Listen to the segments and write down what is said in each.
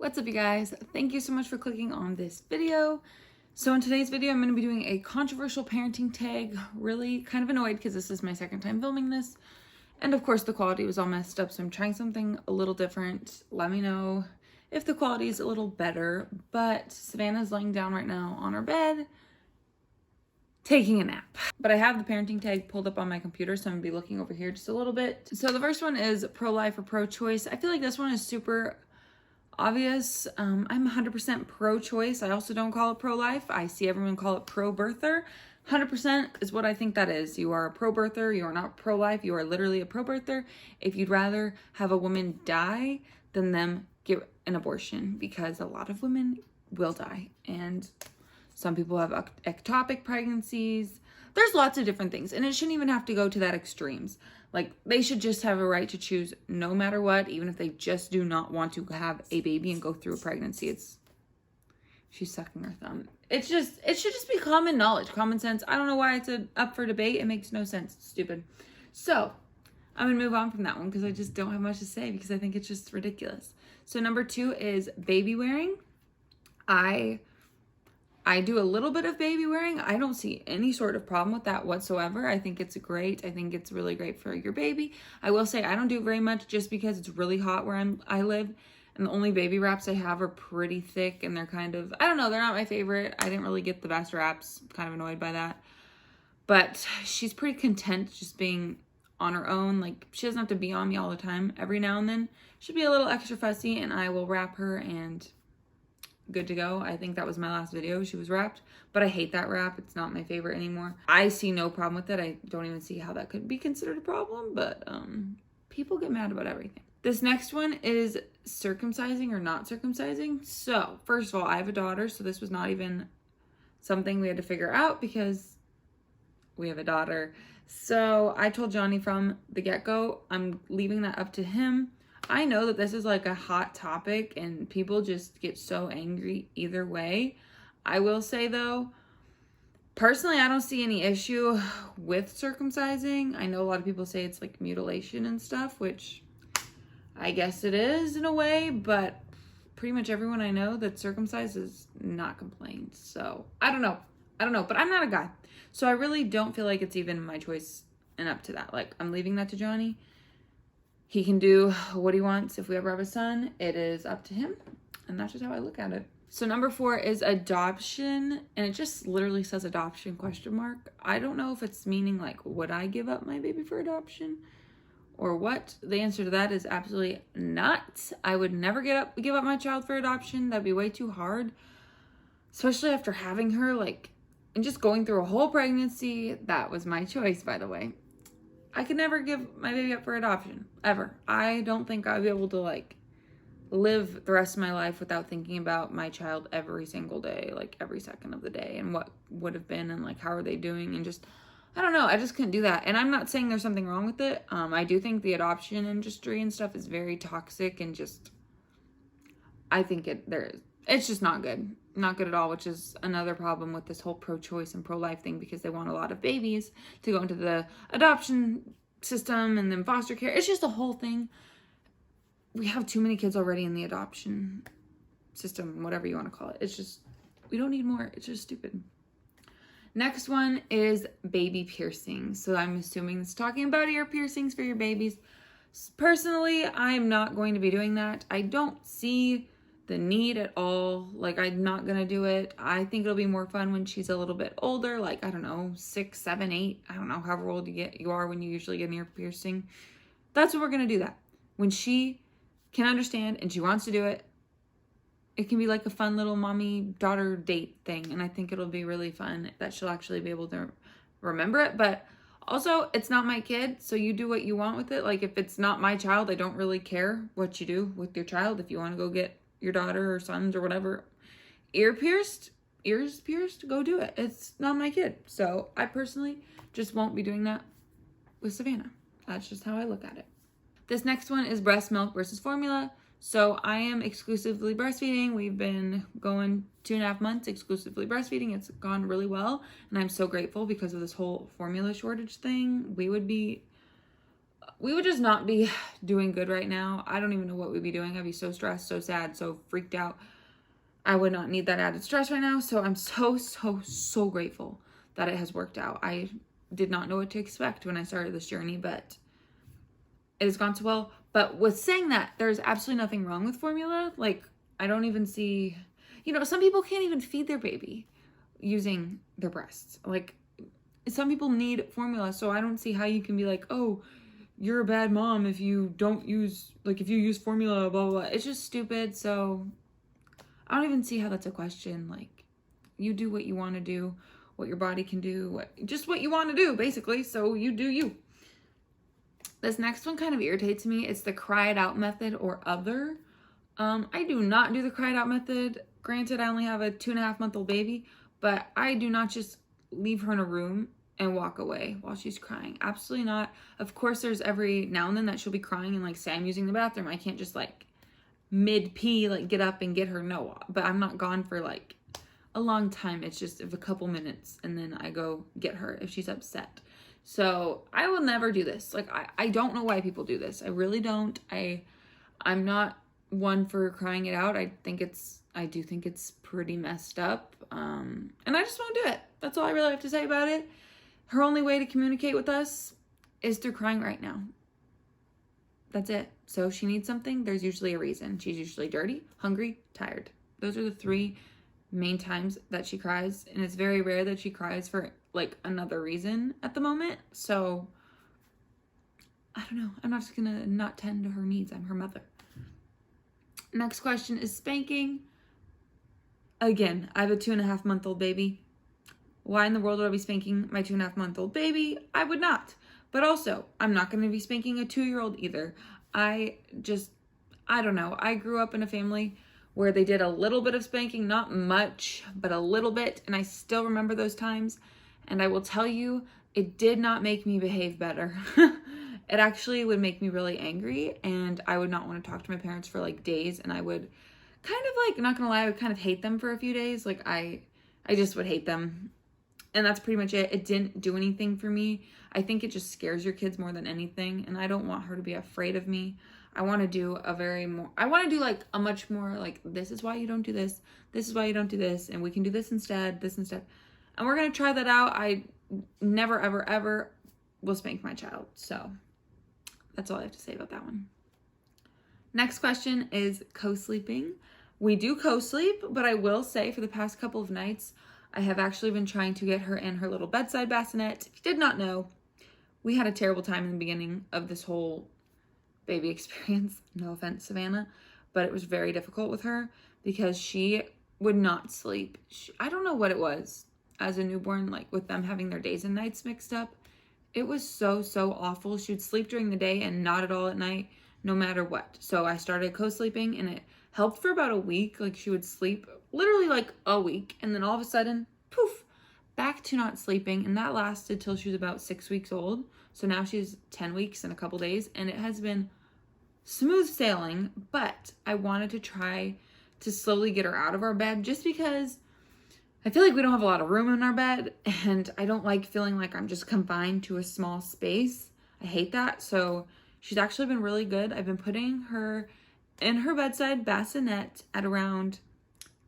What's up, you guys? Thank you so much for clicking on this video. So in today's video, I'm going to be doing a controversial parenting tag. Really kind of annoyed because this is my second time filming this. And of course the quality was all messed up, so I'm trying something a little different. Let me know if the quality is a little better. But Savannah's laying down right now on her bed, taking a nap. But I have the parenting tag pulled up on my computer, so I'm going to be looking over here just a little bit. So the first one is pro-life or pro-choice. I feel like this one is super obvious. I'm 100% pro-choice. I also don't call it pro-life. I see everyone call it pro-birther. 100% is what I think that is. You are a pro-birther. You are not pro-life. You are literally a pro-birther. If you'd rather have a woman die than them get an abortion, because a lot of women will die. And some people have ectopic pregnancies. There's lots of different things. And it shouldn't even have to go to that extremes. Like, they should just have a right to choose no matter what, even if they just do not want to have a baby and go through a pregnancy. She's sucking her thumb. It should just be common knowledge, common sense. I don't know why it's up for debate. It makes no sense. It's stupid. So I'm going to move on from that one because I just don't have much to say because I think it's just ridiculous. So number 2 is baby wearing. I do a little bit of baby wearing. I don't see any sort of problem with that whatsoever. I think it's great. I think it's really great for your baby. I will say I don't do it very much just because it's really hot where I live. And the only baby wraps I have are pretty thick and they're kind of, I don't know, they're not my favorite. I didn't really get the best wraps. I'm kind of annoyed by that. But she's pretty content just being on her own. Like, she doesn't have to be on me all the time. Every now and then she'll be a little extra fussy and I will wrap her and good to go. I think that was my last video. She was wrapped, but I hate that wrap. It's not my favorite anymore. I see no problem with it. I don't even see how that could be considered a problem, but people get mad about everything. This next one is circumcising or not circumcising. So first of all, I have a daughter, so this was not even something we had to figure out because we have a daughter. So I told Johnny from the get-go, I'm leaving that up to him. I know that this is like a hot topic and people just get so angry either way. I will say though, personally, I don't see any issue with circumcising. I know a lot of people say it's like mutilation and stuff, which I guess it is in a way, but pretty much everyone I know that's circumcised is not complained. So I don't know, but I'm not a guy. So I really don't feel like it's even my choice and up to that. Like, I'm leaving that to Johnny. He can do what he wants. If we ever have a son, it is up to him. And that's just how I look at it. So number 4 is adoption. And it just literally says adoption ? I don't know if it's meaning like, would I give up my baby for adoption? Or what? The answer to that is absolutely not. I would never give up my child for adoption. That'd be way too hard. Especially after having her, like, and just going through a whole pregnancy. That was my choice, by the way. I could never give my baby up for adoption, ever. I don't think I'd be able to, like, live the rest of my life without thinking about my child every single day, like, every second of the day, and what would have been, and, like, how are they doing, and just, I don't know, I just couldn't do that. And I'm not saying there's something wrong with it. I do think the adoption industry and stuff is very toxic, and just, I think it's just not good. Not good at all, which is another problem with this whole pro-choice and pro-life thing, because they want a lot of babies to go into the adoption system and then foster care. It's just a whole thing. We have too many kids already in the adoption system, whatever you want to call it. It's just, we don't need more. It's just stupid. Next one is baby piercings. So I'm assuming it's talking about ear piercings for your babies. Personally, I'm not going to be doing that. I don't see the need at all. Like, I'm not gonna do it. I think it'll be more fun when she's a little bit older, like, I don't know, 6, 7, 8, I don't know, however old you are when you usually get an ear piercing. That's when we're gonna do that. When she can understand and she wants to do it, it can be like a fun little mommy-daughter date thing, and I think it'll be really fun that she'll actually be able to remember it. But also, it's not my kid, so you do what you want with it. Like, if it's not my child, I don't really care what you do with your child. If you want to go get your daughter or sons or whatever ears pierced, go do it. It's not my kid. So I personally just won't be doing that with Savannah. That's just how I look at it. This next one is breast milk versus formula. So I am exclusively breastfeeding. We've been going 2.5 months exclusively breastfeeding. It's gone really well, and I'm so grateful because of this whole formula shortage thing. We would we would just not be doing good right now. I don't even know what we'd be doing. I'd be so stressed, so sad, so freaked out. I would not need that added stress right now. So I'm so grateful that it has worked out. I did not know what to expect when I started this journey, but it has gone so well. But with saying that, there's absolutely nothing wrong with formula. Like, I don't even see, some people can't even feed their baby using their breasts. Like, some people need formula. So I don't see how you can be like, oh, you're a bad mom if you don't use, like, if you use formula, blah, blah, blah. It's just stupid. So I don't even see how that's a question. Like, you do what you want to do, what your body can do, just what you want to do, basically. So you do you. This next one kind of irritates me. It's the cry it out method or other. I do not do the cry it out method. Granted, I only have a 2.5-month-old baby, but I do not just leave her in a room and walk away while she's crying. Absolutely not. Of course, there's every now and then that she'll be crying and like say I'm using the bathroom. I can't just like mid-pee, like get up and get her. No, but I'm not gone for like a long time. It's just of a couple minutes and then I go get her if she's upset. So I will never do this. Like, I don't know why people do this. I really don't. I'm not one for crying it out. I do think it's pretty messed up. And I just won't do it. That's all I really have to say about it. Her only way to communicate with us is through crying right now. That's it. So if she needs something, there's usually a reason. She's usually dirty, hungry, tired. Those are the 3 main times that she cries. And it's very rare that she cries for like another reason at the moment. So I don't know. I'm not just gonna not tend to her needs. I'm her mother. Next question is spanking. Again, I have a 2.5-month-old baby. Why in the world would I be spanking my 2.5-month-old baby? I would not. But also, I'm not going to be spanking a 2-year-old either. I don't know. I grew up in a family where they did a little bit of spanking, not much, but a little bit. And I still remember those times. And I will tell you, it did not make me behave better. It actually would make me really angry. And I would not want to talk to my parents for like days. And I would kind of like, not going to lie, I would kind of hate them for a few days. Like I just would hate them. And that's pretty much it. It didn't do anything for me. I think it just scares your kids more than anything. And I don't want her to be afraid of me. I want to do like a much more like, this is why you don't do this. This is why you don't do this. And we can do this instead. And we're going to try that out. I never, ever, ever will spank my child. So that's all I have to say about that one. Next question is co-sleeping. We do co-sleep, but I will say for the past couple of nights, I have actually been trying to get her in her little bedside bassinet. If you did not know, we had a terrible time in the beginning of this whole baby experience. No offense, Savannah, but it was very difficult with her because she would not sleep. I don't know what it was as a newborn, like with them having their days and nights mixed up. It was so awful. She would sleep during the day and not at all at night, no matter what. So I started co-sleeping and it helped for about a week. Like she would sleep literally like a week and then all of a sudden, poof, back to not sleeping. And that lasted till she was about 6 weeks old. So now she's 10 weeks and a couple days and it has been smooth sailing, but I wanted to try to slowly get her out of our bed just because I feel like we don't have a lot of room in our bed and I don't like feeling like I'm just confined to a small space. I hate that. So she's actually been really good. I've been putting her in her bedside bassinet at around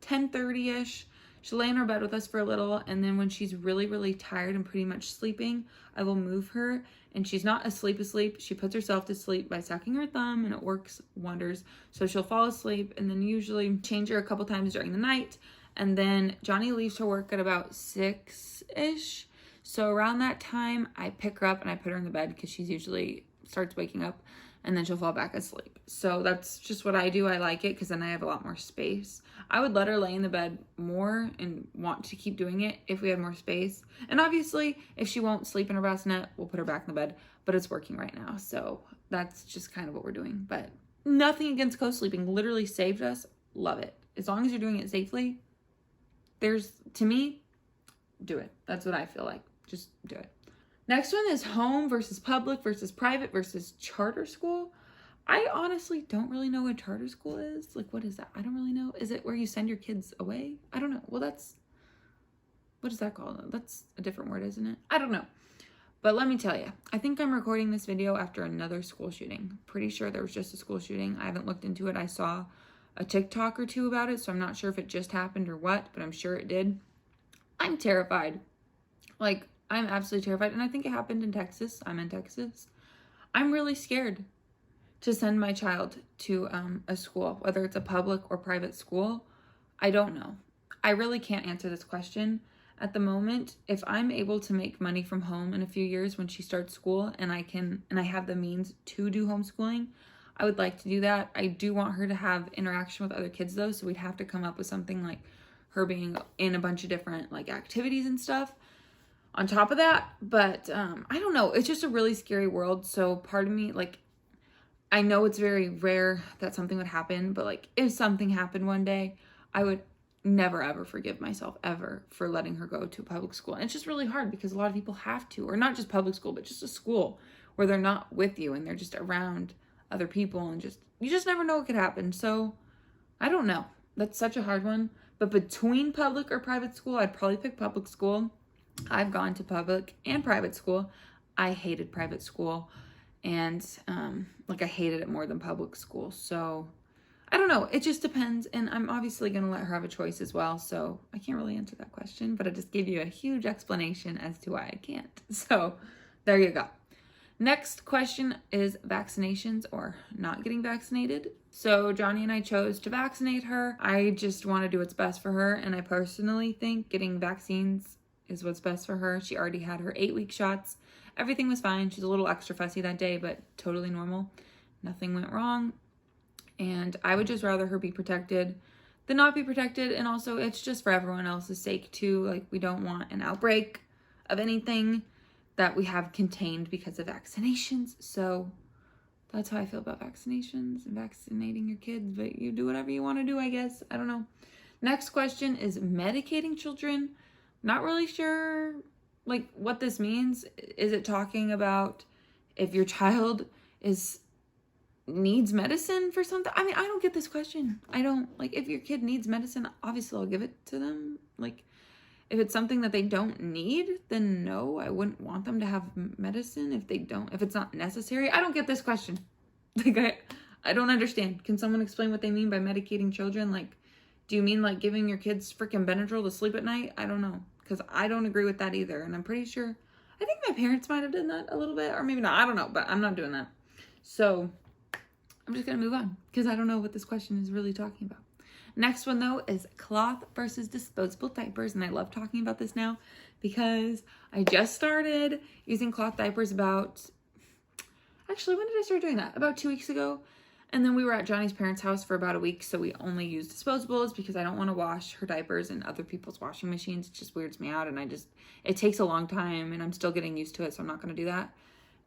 10:30ish. She'll lay in her bed with us for a little, and then when she's really tired and pretty much sleeping, I will move her, and she's not asleep. She puts herself to sleep by sucking her thumb, and it works wonders. So she'll fall asleep, and then usually change her a couple times during the night, and then Johnny leaves her work at about 6-ish. So around that time, I pick her up and I put her in the bed because she's usually starts waking up and then she'll fall back asleep. So that's just what I do. I like it because then I have a lot more space. I would let her lay in the bed more and want to keep doing it if we had more space. And obviously, if she won't sleep in her bassinet, we'll put her back in the bed, but it's working right now. So that's just kind of what we're doing. But nothing against co-sleeping. Literally saved us. Love it. As long as you're doing it safely, to me, do it. That's what I feel like. Just do it. Next one is home versus public versus private versus charter school. I honestly don't really know what charter school is. Like, what is that? I don't really know. Is it where you send your kids away? I don't know. Well, what is that called? That's a different word, isn't it? I don't know. But let me tell you, I think I'm recording this video after another school shooting. Pretty sure there was just a school shooting. I haven't looked into it. I saw a TikTok or two about it, so I'm not sure if it just happened or what, but I'm sure it did. I'm terrified. Like, I'm absolutely terrified. And I think it happened in Texas. I'm in Texas. I'm really scared to send my child to a school, whether it's a public or private school. I don't know. I really can't answer this question at the moment. If I'm able to make money from home in a few years when she starts school and I have the means to do homeschooling, I would like to do that. I do want her to have interaction with other kids though, so we'd have to come up with something like her being in a bunch of different like activities and stuff on top of that. But I don't know. It's just a really scary world. So part of me, like, I know it's very rare that something would happen, but like if something happened one day, I would never ever forgive myself ever for letting her go to a public school. And it's just really hard because a lot of people have to, or not just public school, but just a school where they're not with you and they're just around other people, and you just never know what could happen. So I don't know. That's such a hard one. But between public or private school, I'd probably pick public school. I've gone to public and private school. I hated private school, and like I hated it more than public school. So I don't know. It just depends. And I'm obviously going to let her have a choice as well. So I can't really answer that question, but I just gave you a huge explanation as to why I can't. So there you go. Next question is vaccinations or not getting vaccinated. So Johnny and I chose to vaccinate her. I just want to do what's best for her. And I personally think getting vaccines is what's best for her. She already had her 8-week shots. Everything was fine. She's a little extra fussy that day, but totally normal. Nothing went wrong. And I would just rather her be protected than not be protected. And also it's just for everyone else's sake too. Like, we don't want an outbreak of anything that we have contained because of vaccinations. So that's how I feel about vaccinations and vaccinating your kids. But you do whatever you want to do, I guess. I don't know. Next question is medicating children. Not really sure like what this means. Is it talking about if your child needs medicine for something? I mean, I don't get this question. I don't, like, if your kid needs medicine, obviously I'll give it to them. Like, if it's something that they don't need, then no, I wouldn't want them to have medicine if it's not necessary. I don't get this question. Like, I don't understand. Can someone explain what they mean by medicating children? Like, do you mean like giving your kids freaking Benadryl to sleep at night? I don't know, because I don't agree with that either. And I'm pretty sure, I think my parents might have done that a little bit, or maybe not. I don't know, but I'm not doing that. So I'm just going to move on because I don't know what this question is really talking about. Next one, though, is cloth versus disposable diapers. And I love talking about this now because I just started using cloth diapers actually, when did I start doing that? About 2 weeks ago. And then we were at Johnny's parents' house for about a week. So we only used disposables because I don't want to wash her diapers in other people's washing machines. It just weirds me out. And it takes a long time and I'm still getting used to it. So I'm not going to do that.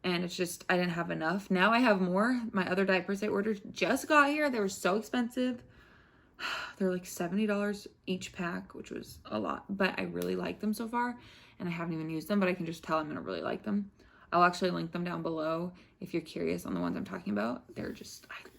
And it's just, I didn't have enough. Now I have more. My other diapers I ordered just got here. They were so expensive. They're like $70 each pack, which was a lot, but I really like them so far, and I haven't even used them, but I can just tell I'm gonna really like them. I'll actually link them down below if you're curious on the ones I'm talking about. I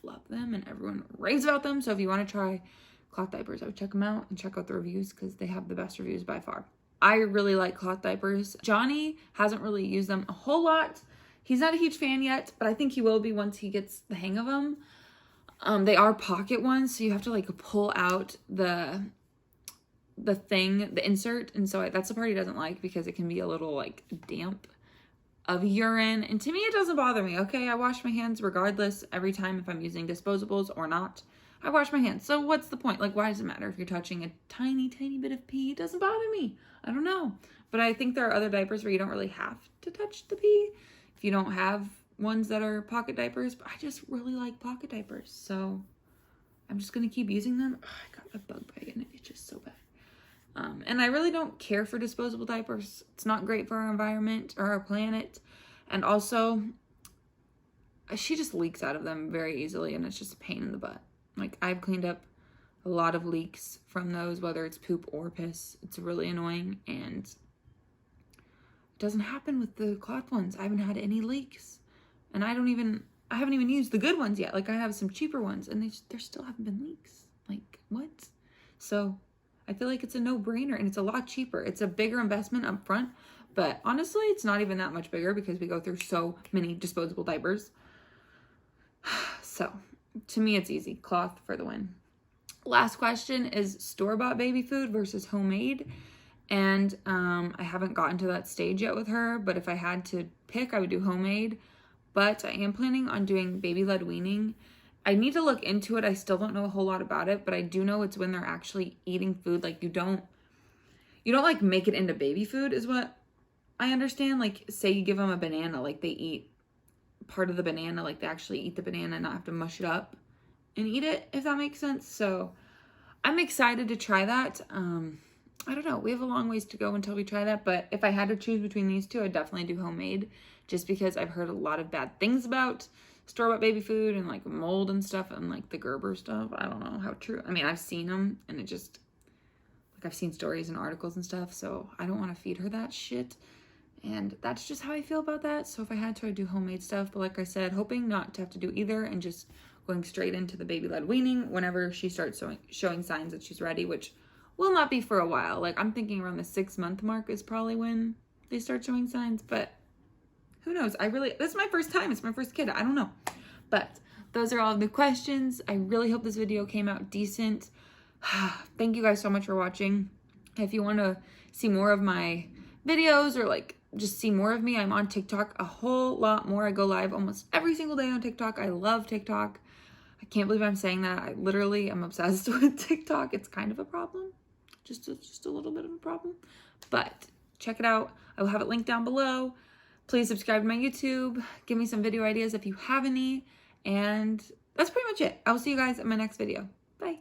love them, and everyone raves about them. So if you want to try cloth diapers, I would check them out and check out the reviews because they have the best reviews by far. I really like cloth diapers. Johnny hasn't really used them a whole lot. He's not a huge fan yet, but I think he will be once he gets the hang of them. They are pocket ones, so you have to like pull out the insert, and so that's the part he doesn't like because it can be a little like damp of urine. And to me, it doesn't bother me. Okay, I wash my hands regardless every time if I'm using disposables or not. I wash my hands. So what's the point? Like, why does it matter if you're touching a tiny, tiny bit of pee? It doesn't bother me. I don't know. But I think there are other diapers where you don't really have to touch the pee if you don't have ones that are pocket diapers. But I just really like pocket diapers. So I'm just going to keep using them. Oh, I got a bug bite and it itches so bad. And I really don't care for disposable diapers. It's not great for our environment or our planet. And also, she just leaks out of them very easily, and it's just a pain in the butt. Like, I've cleaned up a lot of leaks from those, whether it's poop or piss. It's really annoying, and it doesn't happen with the cloth ones. I haven't had any leaks, and I haven't even used the good ones yet. Like, I have some cheaper ones, and there still haven't been leaks. Like, what? So I feel like it's a no-brainer, and it's a lot cheaper. It's a bigger investment up front, But honestly, it's not even that much bigger because we go through so many disposable diapers. So to me, it's easy. Cloth for the win. Last question is store-bought baby food versus homemade. And I haven't gotten to that stage yet with her, but if I had to pick, I would do homemade. But I am planning on doing baby-led weaning. I need to look into it. I still don't know a whole lot about it, but I do know it's when they're actually eating food. Like you don't like make it into baby food is what I understand. Like say you give them a banana, like they eat part of the banana, like they actually eat the banana and not have to mush it up and eat it, if that makes sense. So I'm excited to try that. I don't know. We have a long ways to go until we try that, but if I had to choose between these two, I'd definitely do homemade just because I've heard a lot of bad things about store-bought baby food and like mold and stuff and like the Gerber stuff. I don't know how true. I mean, I've seen them and it just, like I've seen stories and articles and stuff, so I don't want to feed her that shit. And that's just how I feel about that. So if I had to, I'd do homemade stuff. But like I said, hoping not to have to do either and just going straight into the baby-led weaning whenever she starts showing signs that she's ready, which will not be for a while. Like I'm thinking around the 6-month mark is probably when they start showing signs, but who knows? This is my first time. It's my first kid. I don't know. But those are all the questions. I really hope this video came out decent. Thank you guys so much for watching. If you want to see more of my videos or like just see more of me, I'm on TikTok a whole lot more. I go live almost every single day on TikTok. I love TikTok. I can't believe I'm saying that. I literally am obsessed with TikTok. It's kind of a problem. Just a little bit of a problem. But check it out. I will have it linked down below. Please subscribe to my YouTube. Give me some video ideas if you have any. And that's pretty much it. I will see you guys in my next video. Bye.